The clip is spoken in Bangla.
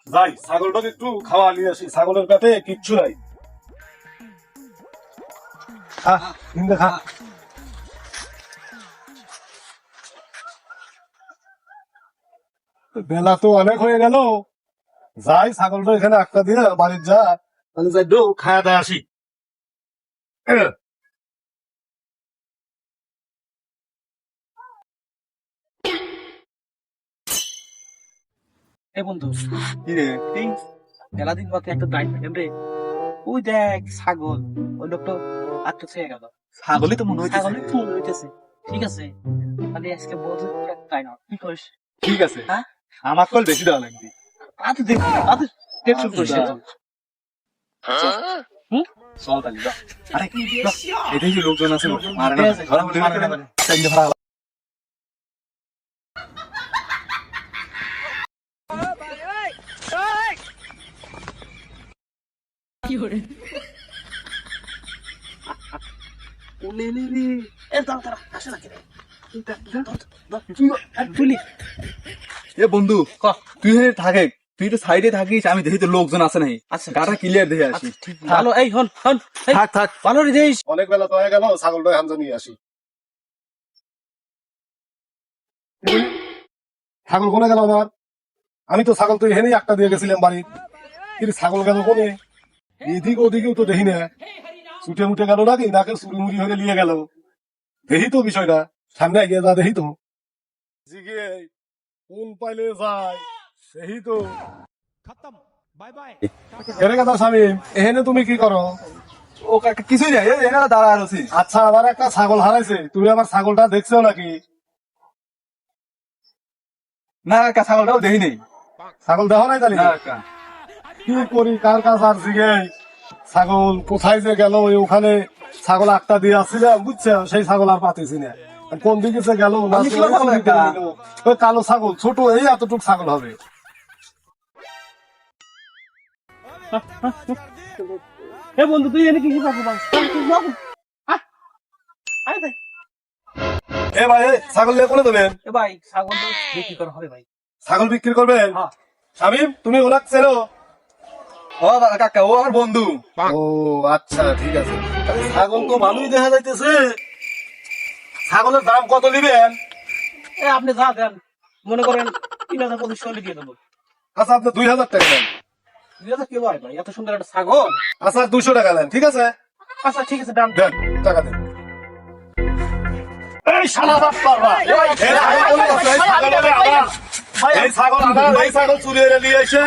যাই ছাগলটাকে একটু খাওয়া নিয়ে আসি, ছাগলের পেটে কিচ্ছু নাই। খা, নিন্দে খা। বেলা তো অনেক হয়ে গেল, যাই ছাগলটা এখানে একটা দিয়ে বাড়ির যা, তাহলে যাই খাওয়া দাওয়া আসি। এ বন্ধু, কি রে? এই মেলা দিন পথে একটা দায়িত্ব পেলাম রে। ওই দেখ ছাগল, ওই লোকটা আটটা ছেড়ে গেল। ছাগলই তো মনে হইতেছে। ছাগলের তো মনে হইতেছে। ঠিক আছে, তাহলে আজকে বলতে তাই না, কি করিস? ঠিক আছে, হ্যাঁ, আমার কল বেশি দেওয়া লাগবে। আজ দেখবো, আজ টেনশন করিস না। চল তাহলে যা। আরে এটাই যে লোকজন আছে, মারে না, ধরা বলে মারে না, চাইলে ধরা। এ বন্ধু, তুই এখানে থাকে, তুই তো সাইডে থাকিস, আমি দেখি তো লোকজন আছে নাই। আচ্ছা, গাটা ক্লিয়ার দেখে আসি। ভালো, এই হন হন, এই, থাক থাক, ভালো রে দেশ। অনেক বেলা তো হয়ে গেল, ছাগলটা হামজা নিয়ে আসি। ছাগল কোনে গেল আমার? আমি তো ছাগল তো এখানেই একটা দিয়ে গেছিলাম বাড়ি, কিন্তু ছাগল গেল কোনে? এদিক ওদিকেও তো দেখি না, ছুটে মুটে গেল নাকি, নাকে চুরি মুড়ি হয়ে নিয়ে গেল। দেখি তো বিষয়টা, সামনে এগিয়ে যা দেখি তো। জিগে কোন পাইলে যায় সেই তো। এরে কথা স্বামী, এখানে তুমি কি করো? ও কাকা কিছুই নাই, এখানে দাঁড়া আছি। আচ্ছা, আমার একটা ছাগল হারাইছে, তুমি আমার ছাগলটা দেখছো নাকি? না কাকা, ছাগলটাও দেখি নেই। ছাগল দেখো নাই তাহলে? না কাকা, কি করি, কার কাছে আর জিগে? ছাগল কোথায় যে গেল, ওখানে ছাগল একটা দিয়ে আসছিলাম, বুঝছো, সেই ছাগল আর পাতেছি না। কোন দিকে যে গেল না, আমি কি করবো কাকা? ওই কালো ছাগল, ছোট এই এতটুক ছাগল হবে। এ বন্ধু, তুই এনে কি কি পাবো? আরে ভাই, এ ভাই, এ, ছাগল নিয়ে কোনে দেবেন? এ ভাই, ছাগল তো বিক্রি করা হবে ভাই। ছাগল বিক্রি করবেন? হ্যাঁ। শামিম, তুমি ওনাক চেনো? ও কাকা, ও আমার বন্ধু। ও আচ্ছা, ঠিক আছে। তাহলে ছাগল তো ভালোই দেখা যাইতেছে। ছাগলের দাম কত দিবেন? এ আপনি যা দেন, মনে করেন 3,000 চল্লিশ দিয়ে দেবো। আচ্ছা, আপনি 2,000 টাকা দেন। 2,000 কে ভাই? ভাই এত সুন্দর একটা ছাগল। আচ্ছা, 200 টাকা দেন, ঠিক আছে? আচ্ছা ঠিক আছে, দাম দেন, টাকা দেন। এই শালা বাপ্পার ভাই, এই ছাগল চুরি করে নিয়ে এসে